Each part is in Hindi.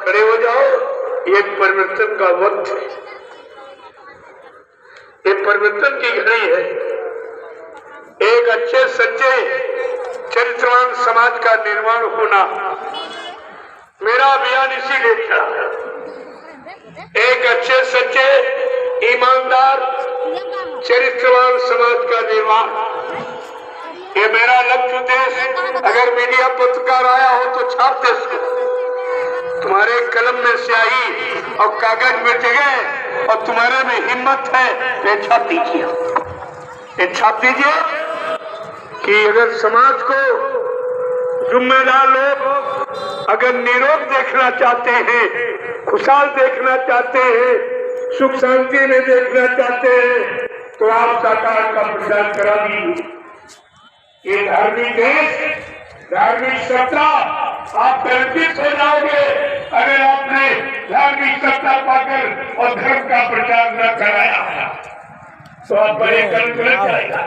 खड़े हो जाओ, ये परिवर्तन का वक्त है, ये परिवर्तन की घड़ी है। एक अच्छे सच्चे चरित्रवान समाज का निर्माण होना मेरा अभियान इसीलिए था। एक अच्छे सच्चे ईमानदार चरित्रवान समाज का निर्माण, ये मेरा लक्ष्य उद्देश्य। अगर मीडिया पत्रकार आया हो तो छाप दे इसको। तुम्हारे कलम में स्याही और कागज में जगह और तुम्हारे में हिम्मत है, ये छाप दीजिए, ये छाप दीजिए कि अगर समाज को जिम्मेदार लोग अगर निरोग देखना चाहते हैं, खुशहाल देखना चाहते हैं, सुख शांति में देखना चाहते हैं, तो आप साकार का प्रचार करा दीजिए। ये धार्मिक देश, धार्मिक सत्ता आप कल्पित हो जाओगे अगर आपने धार्मिक सत्ता पाकर और धर्म का प्रचार न कराया तो आप बड़े गलत जाएगा।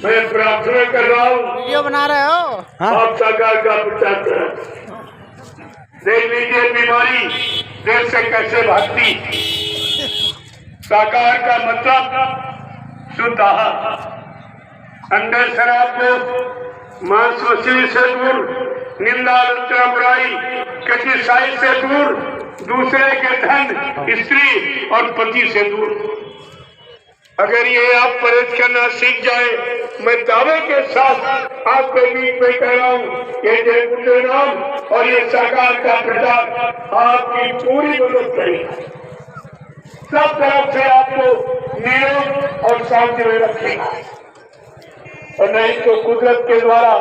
मैं प्रार्थना कर रहा हूँ, वीडियो बना रहे हो आप साकार का प्रचार करें। देख लीजिए बीमारी देश से कैसे भागती। साकार का मतलब शुद्ध आहार, अंडे शराब को मांस मछली से दूर, निंदा आलोचना बुराई कशिशाई से दूर, दूसरे के धन स्त्री और पति से दूर। अगर ये आप परहेज करना सीख जाए, मैं दावे के साथ आपके बीच में कह रहा हूँ, ये जय गुरुदेव नाम और ये साकार का प्रचार आपकी पूरी मदद करेगा, सब तरफ से आपको निरोग और शांति में रखेगा। और नहीं तो कुदरत के द्वारा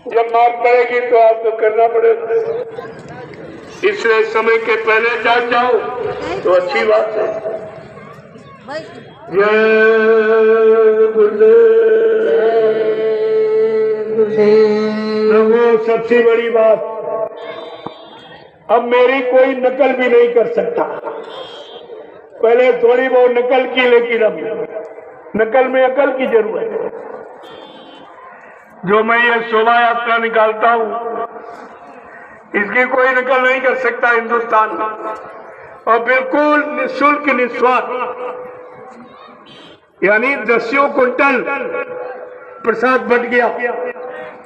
जब मार पड़ेगी तो आपको करना पड़ेगा। इसलिए समय के पहले जाग जाओ तो अच्छी बात है। जय गुरुदेव। सबसे बड़ी बात, अब मेरी कोई नकल भी नहीं कर सकता। पहले थोड़ी बहुत नकल की, लेकिन अब नकल में अकल की जरूरत है। जो मैं ये शोभा यात्रा निकालता हूँ, इसकी कोई नकल नहीं कर सकता हिंदुस्तान में, और बिल्कुल निःशुल्क निस्वार्थ, यानी 10 क्विंटल प्रसाद बट गया,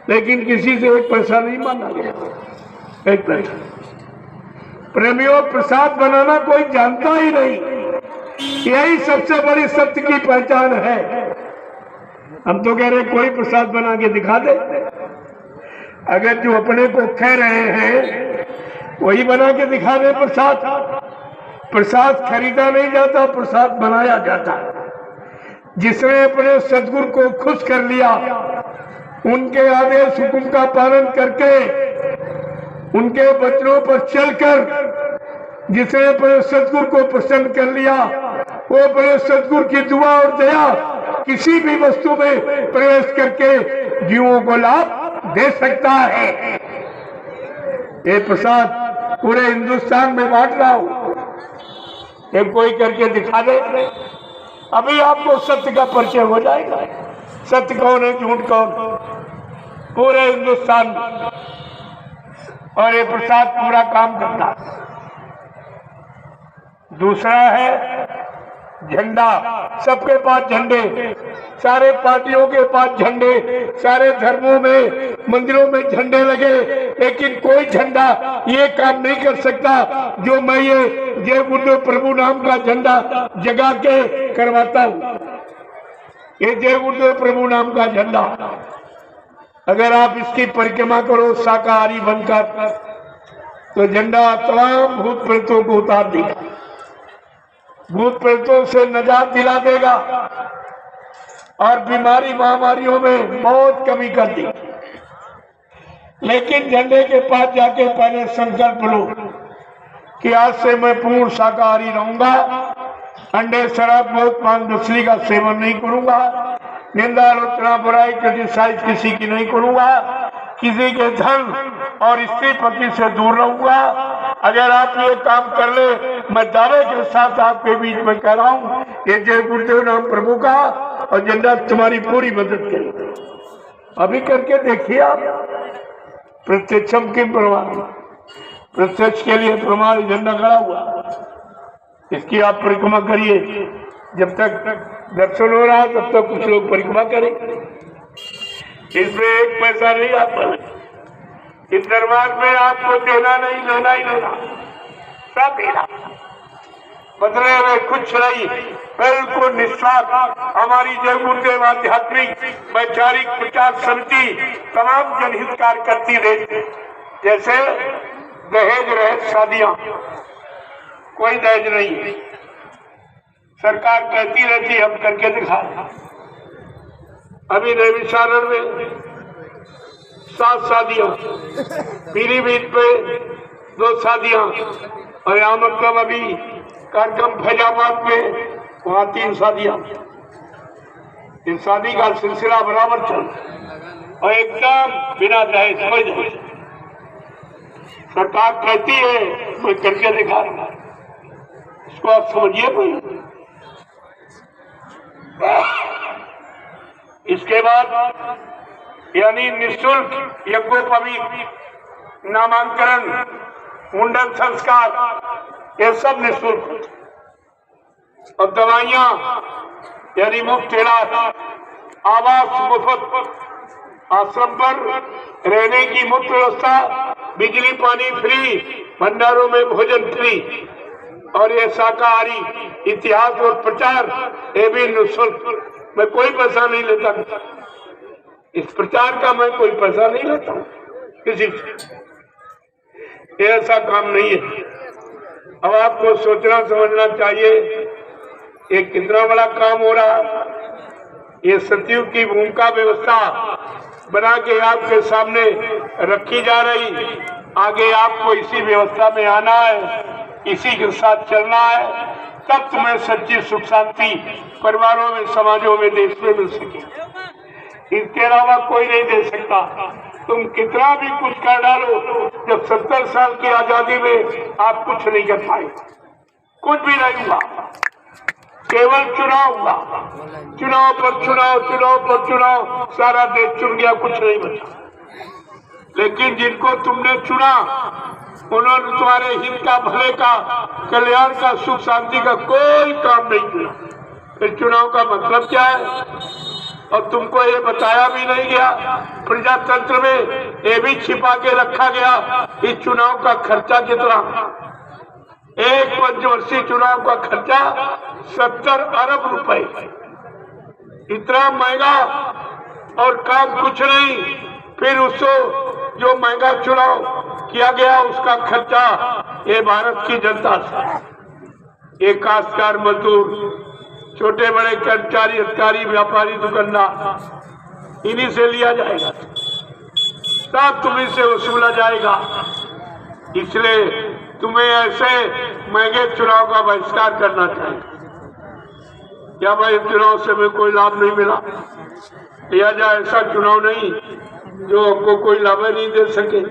लेकिन किसी से एक पैसा नहीं मांगा गया, एक पैसा। प्रेमियों, प्रसाद बनाना कोई जानता ही नहीं, यही सबसे बड़ी सत्य की पहचान है। हम तो कह रहे कोई प्रसाद बना के दिखा दे। अगर जो अपने को कह रहे हैं वही बना के दिखा दे प्रसाद। प्रसाद खरीदा नहीं जाता, प्रसाद बनाया जाता है। जिसने अपने सदगुरु को खुश कर लिया, उनके आदेश हुक्म का पालन करके, उनके वचनों पर चलकर जिसने अपने सदगुरु को प्रसन्न कर लिया, वो अपने सदगुरु की दुआ और दया किसी भी वस्तु में प्रवेश करके जीवों को लाभ दे सकता है। ये प्रसाद पूरे हिंदुस्तान में बांट रहा हूं, एक कोई करके दिखा दे, अभी आपको सत्य का परिचय हो जाएगा। सत्य कौन है, झूठ कौन, पूरे हिंदुस्तान में। और ये प्रसाद पूरा काम करता है। दूसरा है झंडा। सबके पास झंडे, सारे पार्टियों के पास झंडे, सारे धर्मों में मंदिरों में झंडे लगे, लेकिन कोई झंडा ये काम नहीं कर सकता जो मैं ये जय गुरुदेव प्रभु नाम का झंडा जगा के करवाता हूँ। ये जय गुरुदेव प्रभु नाम का झंडा, अगर आप इसकी परिक्रमा करो शाकाहारी बनकर, तो झंडा तमाम भूत प्रेतों को उतार देगा, भूत प्रेतों से निजात दिला देगा और बीमारी महामारियों में बहुत कमी कर दी। लेकिन झंडे के पास जाके पहले संकल्प लो कि आज से मैं पूर्ण शाकाहारी रहूंगा, अंडे शराब मौत मांस मछली का सेवन नहीं करूंगा, निंदा आलोचना बुराई क्रिटिसाइज किसी की नहीं करूंगा, किसी के धन और स्त्री पति से दूर रहूंगा। अगर आप ये काम कर ले, मैं दावे के साथ आपके बीच में कह रहा हूँ, ये जय गुरुदेव नाम प्रभु का और झंडा तुम्हारी पूरी मदद करेगा। अभी करके देखिए आप, प्रत्यक्षम की प्रमाण, प्रत्यक्ष के लिए प्रमाण झंडा खड़ा हुआ, इसकी आप परिक्रमा करिए। जब तक दर्शन हो रहा तब तक कुछ लोग परिक्रमा करें, इसमें एक पैसा नहीं आप भरे। इस दरबार में आपको देना नहीं, लेना ही लेना, सब देना, बदले में कुछ नहीं, बिल्कुल निस्वार्थ। हमारी जय गुरुदेव आध्यात्मिक वैचारिक प्रचार समिति तमाम जनहित कार्य करती रहे, जैसे दहेज रहित शादियां, कोई दहेज नहीं, सरकार कहती रहती हम करके दिखा। अभी नैमिषारण्य में 7 शादियां, पीलीभीत पे 2 शादियां, और यहाँ मतलब अभी कार्यक्रम फैजाबाद में वहाँ 3 शादियां। इस शादी का सिलसिला बराबर चल, और एकदम बिना दहेज, कोई दहेज। सरकार कहती है मैं करके दिखा रहा, इसको आप समझिए भाई। इसके बाद यानी निःशुल्क यज्ञोपवीत, नामांकन, मुंडन संस्कार, ये सब निःशुल्क, और दवाइयाँ यानी मुफ्त इलाज, आवास मुफ्त, आश्रम पर रहने की मुफ्त व्यवस्था, बिजली पानी फ्री, भंडारों में भोजन फ्री, और ये शाकाहारी इतिहास और प्रचार ये भी निःशुल्क। मैं कोई पैसा नहीं लेता, इस प्रचार का मैं कोई पैसा नहीं लेता किसी से, ऐसा काम नहीं है। अब आपको सोचना समझना चाहिए ये कितना बड़ा काम हो रहा। ये सतयुग की भूमिका व्यवस्था बना के आपके सामने रखी जा रही, आगे आपको इसी व्यवस्था में आना है, इसी के साथ चलना है, तब तुम्हें सच्ची सुख शांति परिवारों में, समाजों में, देश में मिल सके। इसके अलावा कोई नहीं दे सकता। तुम कितना भी कुछ कर डालो, जब 70 साल की आजादी में आप कुछ नहीं कर पाए, कुछ भी नहीं हुआ, केवल चुनाव हुआ, चुनाव पर चुनाव, चुनाव पर चुनाव, सारा देश चुन गया, कुछ नहीं बचा। लेकिन जिनको तुमने चुना उन्होंने तुम्हारे हित का, भले का, कल्याण का, सुख शांति का कोई काम नहीं किया। फिर चुनाव का मतलब क्या है? और तुमको ये बताया भी नहीं गया। प्रजातंत्र में ये भी छिपा के रखा गया, इस चुनाव का खर्चा कितना। एक पंचवर्षीय चुनाव का खर्चा 70 अरब रुपए, इतना महंगा, और काम कुछ नहीं। फिर उसको जो महंगा चुनाव किया गया उसका खर्चा ये भारत की जनता से, ये काश्तकार, मजदूर, छोटे बड़े कर्मचारी, अधिकारी, व्यापारी, दुकानदार, इन्हीं से लिया जाएगा, सब तुम्हीं से वसूला जाएगा। इसलिए तुम्हें ऐसे महंगे चुनाव का बहिष्कार करना चाहिए। क्या भाई चुनाव से हमें कोई लाभ नहीं मिला? या जा ऐसा चुनाव नहीं जो हमको कोई लाभ नहीं दे सके,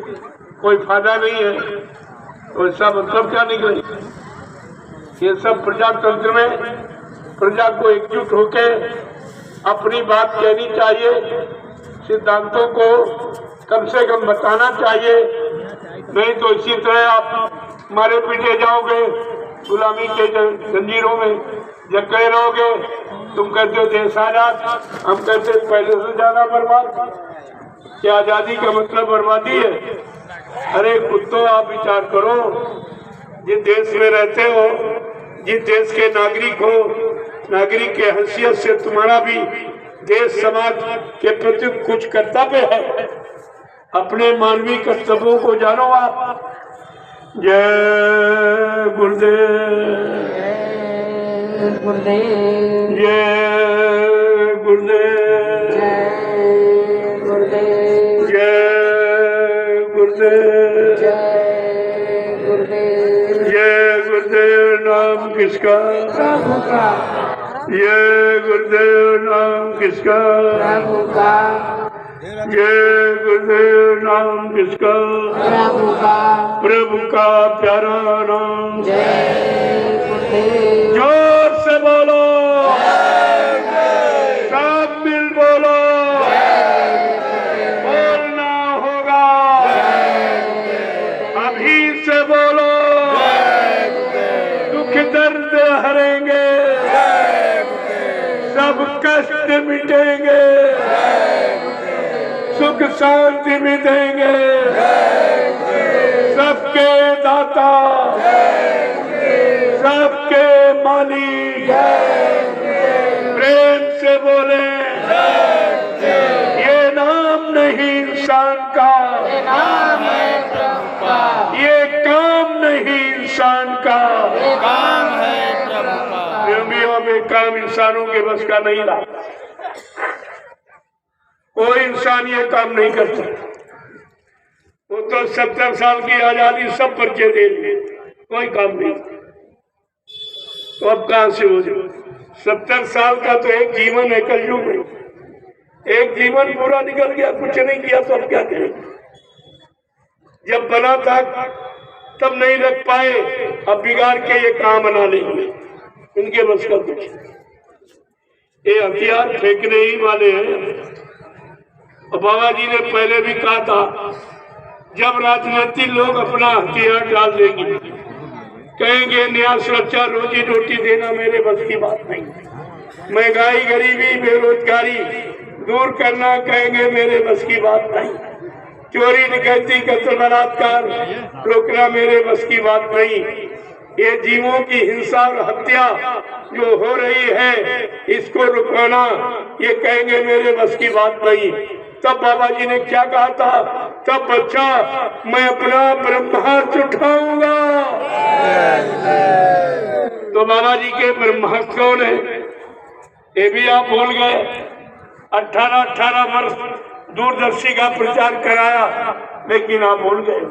कोई फायदा नहीं है, तो इसका मतलब क्या निकले? ये सब प्रजातंत्र में प्रजा को एकजुट होके अपनी बात कहनी चाहिए, सिद्धांतों को कम से कम बताना चाहिए। नहीं तो इसी तरह आप मारे पीटे जाओगे, गुलामी के जंजीरों में जकड़े रहोगे। तुम कहते हो देश आजाद, हम कहते पहले से ज्यादा बर्बाद। क्या आजादी का मतलब बर्बादी है? अरे कुत्तों, आप विचार करो, जिस देश में रहते हो, जिस देश के नागरिक हो, नागरिक के हैसियत से तुम्हारा भी देश समाज के प्रति कुछ कर्तव्य है। अपने मानवीय कर्तव्यों को जानो आप। जय गुरुदेव, जय गुरुदेव, जय गुरुदेव, जय गुरुदेव, जय गुरुदेव, जय गुरुदेव। नाम किसका? प्रभु का। जय गुरुदेव। नाम किसका? प्रभु का। जय गुरुदेव। नाम किसका? प्रभु का। प्रभु का प्यारा नाम। जय गुरुदेव। जोर से बोलो, सब मिल बोलो, बोलना होगा। सब कष्ट मिटेंगे, सुख शांति मिलेंगे। सबके दाता, सबके मालिक, प्रेम से बोले ये नाम नहीं इंसान का, ये काम नहीं इंसान का, काम है प्रभु का। में काम इंसानों के बस का नहीं रहा। कोई इंसान ये काम नहीं कर सकता। वो तो 70 साल की आजादी सब पर्चे दे दिए, कोई काम नहीं। तो अब कहां से हो जाए? 70 साल का तो एक जीवन है कलयुग में। एक जीवन पूरा निकल गया, कुछ नहीं किया तो अब क्या करेंगे? जब बना था तब नहीं रख पाए, अब बिगाड़ के ये काम बना लेंगे। इनके बस का कुछ। ये हथियार फेंकने ही वाले हैं। और बाबा जी ने पहले भी कहा था, जब राजनीतिक लोग अपना हथियार डाल देंगे, कहेंगे न्याय सुरक्षा रोजी रोटी देना मेरे बस की बात नहीं, महंगाई गरीबी बेरोजगारी दूर करना कहेंगे मेरे बस की बात नहीं, चोरी डकैती कत्ल बलात्कार रोकना मेरे बस की बात नहीं, ये जीवों की हिंसा और हत्या जो हो रही है इसको रुकाना ये कहेंगे मेरे बस की बात नहीं। तब बाबा जी ने क्या कहा था? तब बच्चा मैं अपना ब्रह्मास्त्र उठाऊंगा। तो बाबा जी के ब्रह्मास्त्र कौन है? ये भी आप भूल गए। 18 वर्ष दूरदर्शी का प्रचार कराया, लेकिन आप भूल गए।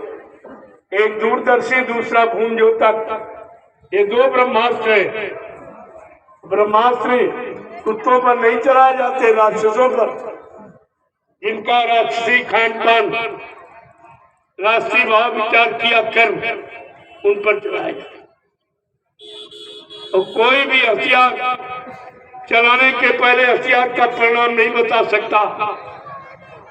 एक दूरदर्शी, दूसरा भूम ज्योतक, ये दो ब्रह्मास्त्र है। ब्रह्मास्त्र कुत्तों पर नहीं चलाए जाते, राक्षसों पर, जिनका राष्ट्रीय खान पान, राष्ट्रीय भाव विचार किया कर्म, उन पर चलाया जाता। तो कोई भी हथियार चलाने के पहले हथियार का परिणाम नहीं बता सकता।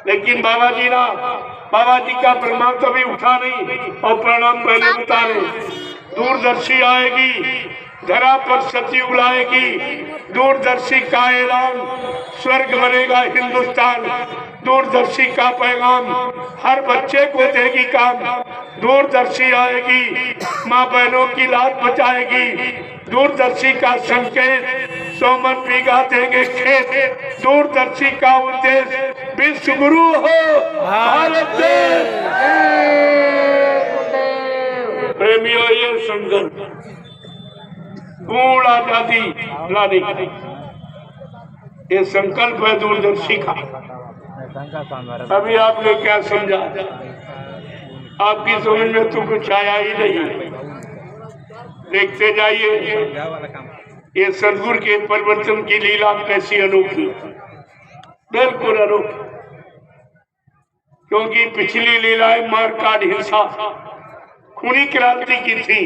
लेकिन बाबा जी का परिणाम तो भी उठा नहीं और परिणाम पहले बता रहे। दूरदर्शी आएगी, धरा पर सतयुग लाएगी, दूरदर्शी का ऐलान, स्वर्ग बनेगा हिंदुस्तान, दूरदर्शी का पैगाम हर बच्चे को देगी काम, दूरदर्शी आएगी, माँ बहनों की लात बचाएगी, दूरदर्शी का संकेत 100 मन बीघा देंगे खेत, दूरदर्शी का उद्देश्य विश्व गुरु हो भारत देश। प्रेमियों, ये संकल्प पूर्ण आजादी लाने का ये संकल्प है दूरदर्शी का। अभी आपने क्या समझा? आपकी समझ में तो कुछ आया ही नहीं। देखते जाइए ये सदगुरु के परिवर्तन की लीला कैसी अनोखी, बिल्कुल अनोखी। क्योंकि पिछली लीलाएं मारकाट हिंसा खूनी क्रांति की थी,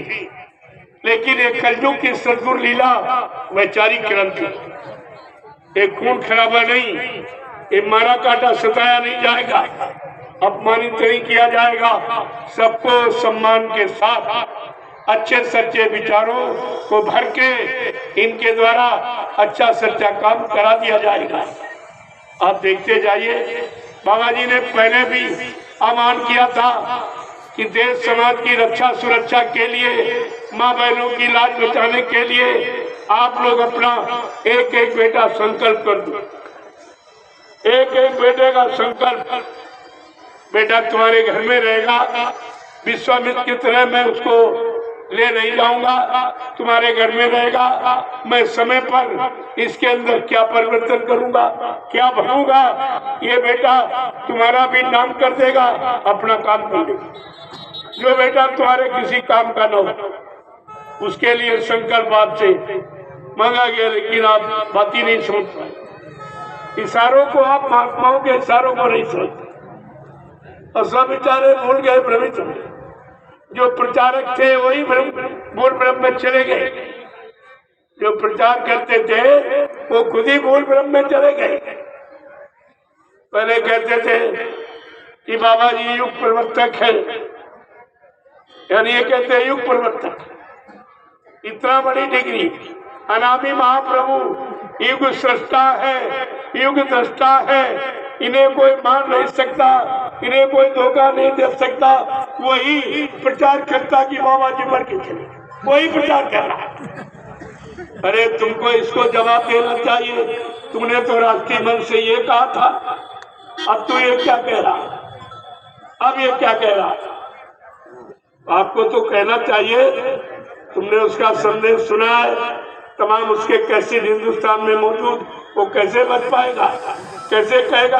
लेकिन एक कलयुग की सदगुरु लीला वैचारिक क्रांति। एक खून खराबा नहीं, एक मारा काटा सताया नहीं जाएगा, अपमानित नहीं किया जाएगा। सबको सम्मान के साथ अच्छे सच्चे विचारों को भर के इनके द्वारा अच्छा सच्चा काम करा दिया जाएगा। आप देखते जाइए, बाबा जी ने पहले भी आह्वान किया था कि देश समाज की रक्षा सुरक्षा के लिए, माँ बहनों की लाज बचाने के लिए आप लोग अपना एक एक बेटा संकल्प कर दो। एक एक बेटे का संकल्प, बेटा तुम्हारे घर में रहेगा, विश्वामित्र की तरह मैं उसको ले नहीं जाऊंगा, तुम्हारे घर में रहेगा, मैं समय पर इसके अंदर क्या परिवर्तन करूंगा, क्या भरूंगा, ये बेटा तुम्हारा भी नाम कर देगा, अपना काम कर देगा। जो बेटा तुम्हारे किसी काम का न हो, उसके लिए संकल्प आपसे मांगा गया, लेकिन आप बात ही नहीं सोच पाए। इशारों को आप महात्माओं के इशारों को नहीं सोचते, और सब बेचारे भूल गए, भ्रमित हो गए। जो प्रचारक थे वही भूल भ्रम में चले गए, जो प्रचार करते थे वो खुद ही भूल भ्रम में चले गए। पहले कहते थे कि बाबा जी युग प्रवर्तक है, यानी ये कहते हैं युग प्रवर्तक, इतना बड़ी डिग्री, अनामी महाप्रभु, युग सृष्टा है, युग दृष्टा है, इन्हें कोई मार नहीं सकता, इन्हें कोई धोखा नहीं दे सकता। वही प्रचार करता कि बाबा जी मर के चले, वही प्रचार कर रहा है। अरे तुमको इसको जवाब देना चाहिए। तुमने तो राष्ट्रीय मंच से ये कहा था, अब तू ये क्या कह रहा, अब ये क्या कह रहा? आपको तो कहना चाहिए, तुमने उसका संदेश सुना है, तमाम उसके कैसे हिंदुस्तान में मौजूद, वो कैसे बच पाएगा, कैसे कहेगा